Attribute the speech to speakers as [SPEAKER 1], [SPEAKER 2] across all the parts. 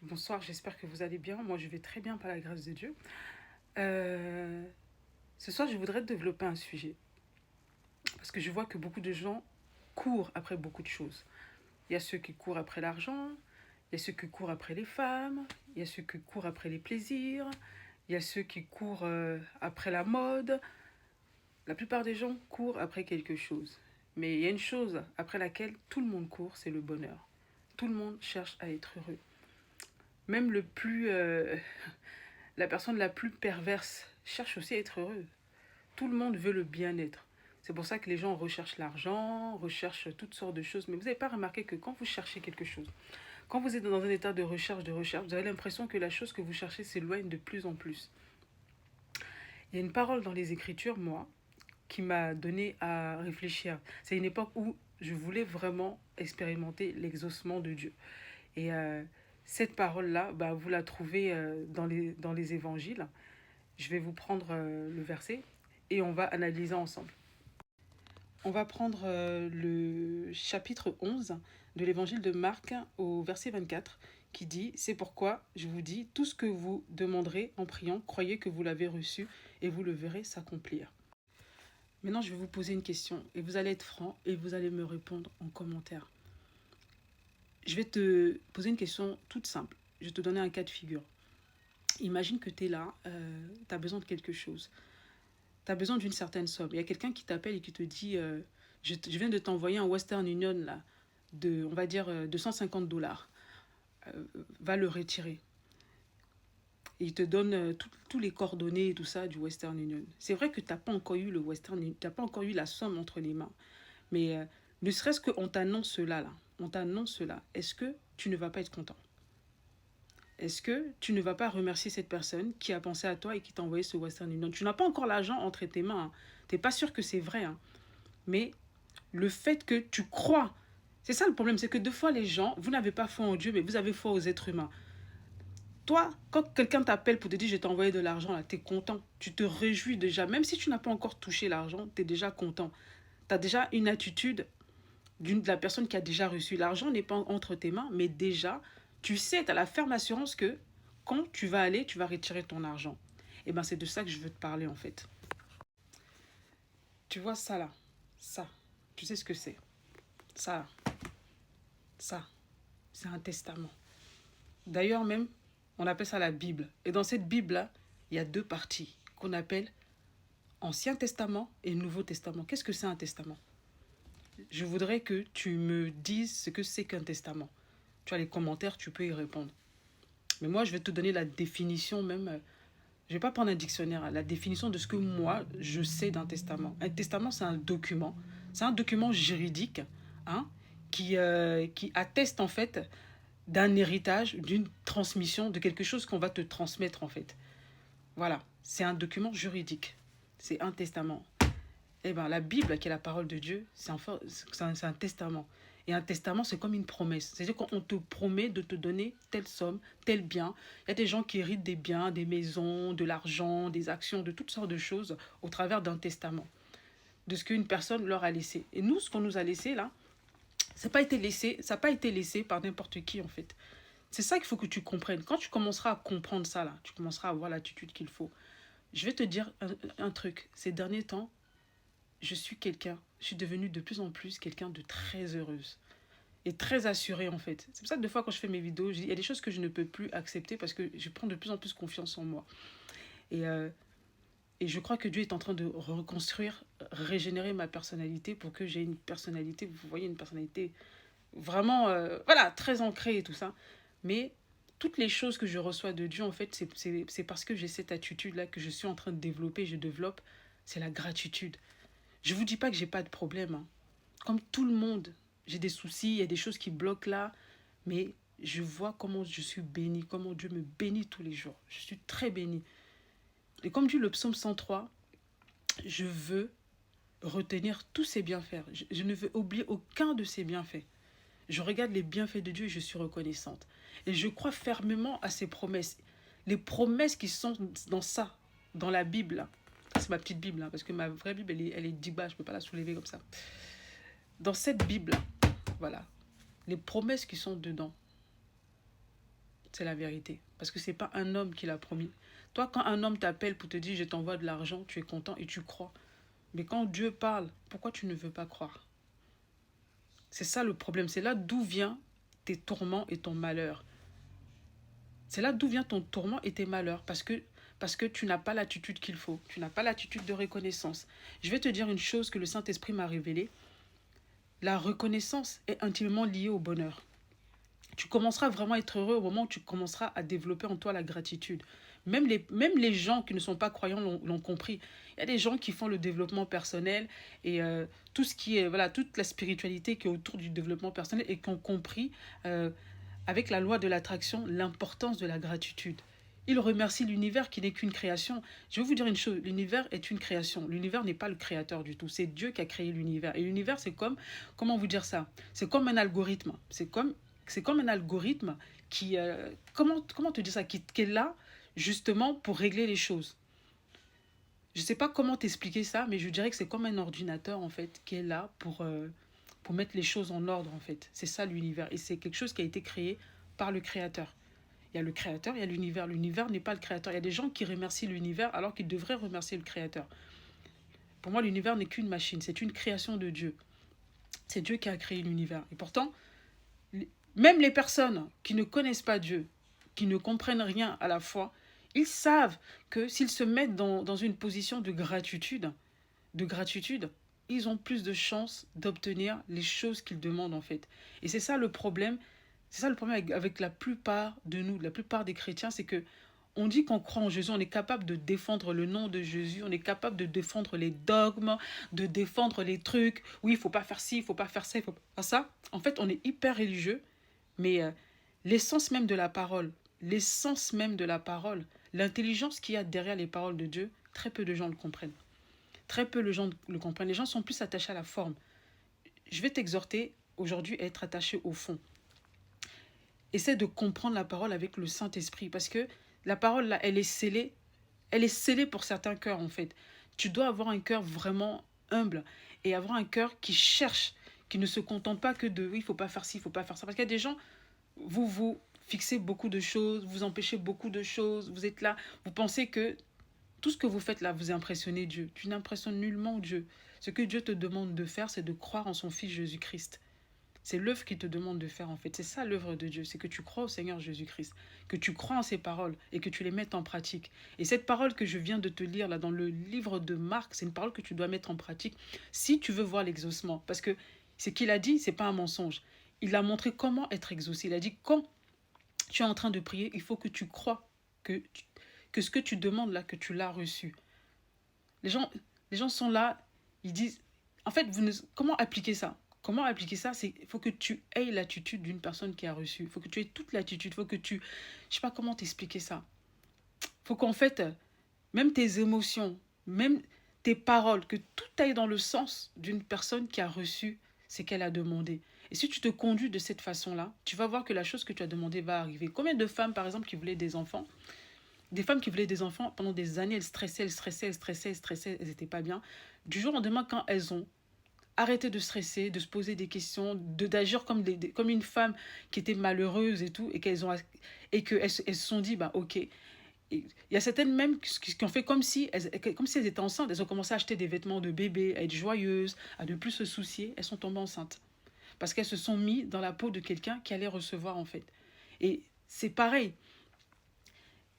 [SPEAKER 1] Bonsoir, j'espère que vous allez bien. Moi, je vais très bien par la grâce de Dieu. Euh, Ce soir, je voudrais développer un sujet parce que je vois que beaucoup de gens courent après beaucoup de choses. Il y a ceux qui courent après l'argent, il y a ceux qui courent après les femmes, il y a ceux qui courent après les plaisirs, il y a ceux qui courent après la mode. La plupart des gens courent après quelque chose. Mais il y a une chose après laquelle tout le monde court, c'est le bonheur. Tout le monde cherche à être heureux. Même la personne la plus perverse cherche aussi à être heureux. Tout le monde veut le bien-être. C'est pour ça que les gens recherchent l'argent, recherchent toutes sortes de choses. Mais vous n'avez pas remarqué que quand vous cherchez quelque chose, quand vous êtes dans un état de recherche, vous avez l'impression que la chose que vous cherchez s'éloigne de plus en plus. Il y a une parole dans les Écritures, moi, qui m'a donné à réfléchir. C'est une époque où je voulais vraiment expérimenter l'exaucement de Dieu. Et cette parole-là, bah, vous la trouvez dans les évangiles. Je vais vous prendre le verset et on va analyser ensemble. On va prendre le chapitre 11 de l'évangile de Marc au verset 24 qui dit « C'est pourquoi je vous dis, tout ce que vous demanderez en priant, croyez que vous l'avez reçu et vous le verrez s'accomplir. » Maintenant, je vais vous poser une question et vous allez être franc et vous allez me répondre en commentaire. Je vais te poser une question toute simple. Je vais te donner un cas de figure. Imagine que tu es là, tu as besoin de quelque chose. Tu as besoin d'une certaine somme. Il y a quelqu'un qui t'appelle et qui te dit je viens de t'envoyer un Western Union là, de, on va dire, de 150 dollars. Va le retirer. Et il te donne tous les coordonnées et tout ça du Western Union. C'est vrai que tu n'as pas encore eu le Western Union, tu n'as pas encore eu la somme entre les mains. Mais ne serait-ce qu'on t'annonce cela, là, on t'annonce cela, est-ce que tu ne vas pas être content? Est-ce que tu ne vas pas remercier cette personne qui a pensé à toi et qui t'a envoyé ce Western Union? Tu n'as pas encore l'argent entre tes mains. Hein. Tu n'es pas sûr que c'est vrai. Hein. Mais le fait que tu crois, c'est ça le problème, c'est que deux fois les gens, vous n'avez pas foi en Dieu, mais vous avez foi aux êtres humains. Toi, quand quelqu'un t'appelle pour te dire je t'ai envoyé de l'argent, là, tu es content. Tu te réjouis déjà. Même si tu n'as pas encore touché l'argent, tu es déjà content. Tu as déjà une attitude de la personne qui a déjà reçu. L'argent n'est pas entre tes mains, mais déjà, tu sais, tu as la ferme assurance que quand tu vas aller, tu vas retirer ton argent. Et bien, c'est de ça que je veux te parler, en fait. Tu vois ça, là, ça, tu sais ce que c'est. Ça, ça, c'est un testament. D'ailleurs, même, on appelle ça la Bible. Et dans cette Bible-là, il y a deux parties qu'on appelle Ancien Testament et Nouveau Testament. Qu'est-ce que c'est un testament? Je voudrais que tu me dises ce que c'est qu'un testament. Tu as les commentaires, tu peux y répondre. Mais moi, je vais te donner la définition même. Je ne vais pas prendre un dictionnaire, la définition de ce que moi, je sais d'un testament. Un testament, c'est un document. C'est un document juridique hein, qui atteste en fait d'un héritage, d'une transmission, de quelque chose qu'on va te transmettre en fait. Voilà, c'est un document juridique. C'est un testament. Eh bien, la Bible, qui est la parole de Dieu, c'est un testament. Et un testament, c'est comme une promesse. C'est-à-dire qu'on te promet de te donner telle somme, tel bien. Il y a des gens qui héritent des biens, des maisons, de l'argent, des actions, de toutes sortes de choses au travers d'un testament. De ce qu'une personne leur a laissé. Et nous, ce qu'on nous a laissé là, ça n'a pas été laissé par n'importe qui en fait. C'est ça qu'il faut que tu comprennes. Quand tu commenceras à comprendre ça là, tu commenceras à avoir l'attitude qu'il faut. Je vais te dire un truc. Ces derniers temps, je suis devenue de plus en plus quelqu'un de très heureuse et très assurée en fait. C'est pour ça que des fois quand je fais mes vidéos, il y a des choses que je ne peux plus accepter parce que je prends de plus en plus confiance en moi. Et, euh, et je crois que Dieu est en train de reconstruire, régénérer ma personnalité pour que j'ai une personnalité, vous voyez, une personnalité vraiment, voilà, très ancrée et tout ça. Mais toutes les choses que je reçois de Dieu, en fait, c'est parce que j'ai cette attitude-là que je suis en train de développer, je développe, c'est la gratitude. Je vous dis pas que j'ai pas de problème. Hein. Comme tout le monde, j'ai des soucis, il y a des choses qui bloquent là, mais je vois comment je suis bénie, comment Dieu me bénit tous les jours. Je suis très bénie. Et comme dit le psaume 103, je veux retenir tous ses bienfaits. Je ne veux oublier aucun de ses bienfaits. Je regarde les bienfaits de Dieu et je suis reconnaissante. Et je crois fermement à ses promesses. Les promesses qui sont dans ça, dans la Bible. Là. C'est ma petite Bible, hein, parce que ma vraie Bible, elle est 10 bas, je ne peux pas la soulever comme ça. Dans cette Bible, voilà, les promesses qui sont dedans, c'est la vérité. Parce que ce n'est pas un homme qui l'a promis. Toi, quand un homme t'appelle pour te dire je t'envoie de l'argent, tu es content et tu crois. Mais quand Dieu parle, pourquoi tu ne veux pas croire? C'est ça le problème. C'est là d'où vient tes tourments et ton malheur. C'est là d'où vient ton tourment et tes malheurs. Parce que tu n'as pas l'attitude qu'il faut. Tu n'as pas l'attitude de reconnaissance. Je vais te dire une chose que le Saint-Esprit m'a révélée. La reconnaissance est intimement liée au bonheur. Tu commenceras vraiment à être heureux au moment où tu commenceras à développer en toi la gratitude. Même les gens qui ne sont pas croyants l'ont compris. Il y a des gens qui font le développement personnel et tout ce qui est, voilà, toute la spiritualité qui est autour du développement personnel et qui ont compris, avec la loi de l'attraction, l'importance de la gratitude. Ils remercient l'univers qui n'est qu'une création. Je vais vous dire une chose, l'univers est une création. L'univers n'est pas le créateur du tout. C'est Dieu qui a créé l'univers. Et l'univers, c'est comme, comment vous dire ça? C'est comme un algorithme. C'est comme un algorithme qui, comment te dire ça, qui est là justement pour régler les choses. Je ne sais pas comment t'expliquer ça, mais je dirais que c'est comme un ordinateur en fait qui est là pour mettre les choses en ordre en fait. C'est ça l'univers et c'est quelque chose qui a été créé par le créateur. Il y a le créateur, il y a l'univers. L'univers n'est pas le créateur. Il y a des gens qui remercient l'univers alors qu'ils devraient remercier le créateur. Pour moi, l'univers n'est qu'une machine, c'est une création de Dieu. C'est Dieu qui a créé l'univers. Et pourtant, même les personnes qui ne connaissent pas Dieu, qui ne comprennent rien à la foi, ils savent que s'ils se mettent dans une position de gratitude, ils ont plus de chances d'obtenir les choses qu'ils demandent en fait. Et c'est ça le problème. C'est ça le problème avec la plupart de nous, la plupart des chrétiens, c'est que on dit qu'on croit en Jésus, on est capable de défendre le nom de Jésus, on est capable de défendre les dogmes, de défendre les trucs. Oui, il ne faut pas faire ci, il ne faut pas faire ça, il faut pas faire ça. En fait, on est hyper religieux, mais l'essence même de la parole, l'intelligence qu'il y a derrière les paroles de Dieu, très peu de gens le comprennent. Très peu de gens le comprennent. Les gens sont plus attachés à la forme. Je vais t'exhorter aujourd'hui à être attaché au fond. Essaie de comprendre la parole avec le Saint-Esprit parce que la parole, là, elle est scellée. Elle est scellée pour certains cœurs, en fait. Tu dois avoir un cœur vraiment humble et avoir un cœur qui cherche, qui ne se contente pas que de « oui, il ne faut pas faire ci, il ne faut pas faire ça ». Parce qu'il y a des gens, vous fixez beaucoup de choses, vous empêchez beaucoup de choses, vous êtes là, vous pensez que tout ce que vous faites là, vous impressionnez Dieu. Tu n'impressionnes nullement Dieu. Ce que Dieu te demande de faire, c'est de croire en son Fils Jésus-Christ. C'est l'œuvre qu'il te demande de faire en fait. C'est ça l'œuvre de Dieu. C'est que tu crois au Seigneur Jésus-Christ, que tu crois en ses paroles et que tu les mettes en pratique. Et cette parole que je viens de te lire là dans le livre de Marc, c'est une parole que tu dois mettre en pratique si tu veux voir l'exaucement. Parce que ce qu'il a dit, ce n'est pas un mensonge. Il a montré comment être exaucé. Il a dit quand tu es en train de prier, il faut que tu crois que ce que tu demandes là, que tu l'as reçu. Les gens sont là, ils disent... En fait, comment appliquer ça? Comment appliquer ça? Il faut que tu aies l'attitude d'une personne qui a reçu. Il faut que tu aies toute l'attitude. Il faut que tu... Je sais pas comment t'expliquer ça. Il faut qu'en fait, même tes émotions, même tes paroles, que tout aille dans le sens d'une personne qui a reçu ce qu'elle a demandé. Et si tu te conduis de cette façon-là, tu vas voir que la chose que tu as demandé va arriver. Combien de femmes, par exemple, qui voulaient des enfants? Des femmes qui voulaient des enfants, pendant des années, elles stressaient, elles n'étaient pas bien. Du jour au lendemain, quand elles ont arrêté de stresser, de se poser des questions, d'agir comme une femme qui était malheureuse et tout, et qu'elles se sont dit, bah ok. Et il y a certaines même qui ont fait comme si elles étaient enceintes. Elles ont commencé à acheter des vêtements de bébé, à être joyeuses, à ne plus se soucier. Elles sont tombées enceintes. Parce qu'elles se sont mises dans la peau de quelqu'un qui allait recevoir en fait. Et c'est pareil.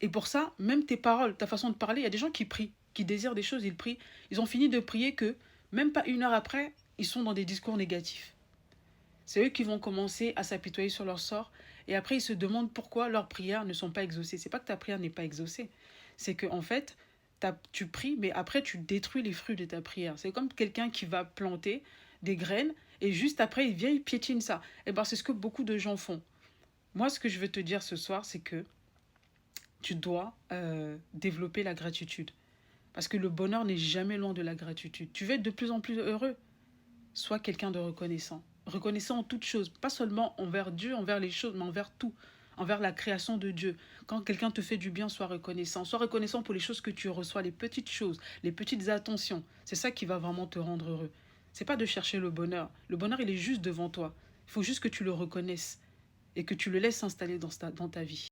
[SPEAKER 1] Et pour ça, même tes paroles, ta façon de parler, il y a des gens qui prient, qui désirent des choses, ils prient. Ils ont fini de prier que, même pas une heure après, ils sont dans des discours négatifs. C'est eux qui vont commencer à s'apitoyer sur leur sort. Et après, ils se demandent pourquoi leurs prières ne sont pas exaucées. C'est pas que ta prière n'est pas exaucée. C'est que en fait, tu pries, mais après, tu détruis les fruits de ta prière. C'est comme quelqu'un qui va planter des graines et juste après, il vient, il piétine ça. Et bien, c'est ce que beaucoup de gens font. Moi, ce que je veux te dire ce soir, c'est que tu dois développer la gratitude. Parce que le bonheur n'est jamais loin de la gratitude. Tu veux être de plus en plus heureux. Sois quelqu'un de reconnaissant. Reconnaissant en toutes choses. Pas seulement envers Dieu, envers les choses, mais envers tout. Envers la création de Dieu. Quand quelqu'un te fait du bien, sois reconnaissant. Sois reconnaissant pour les choses que tu reçois, les petites choses, les petites attentions. C'est ça qui va vraiment te rendre heureux. C'est pas de chercher le bonheur. Le bonheur, il est juste devant toi. Il faut juste que tu le reconnaisses et que tu le laisses s'installer dans ta vie.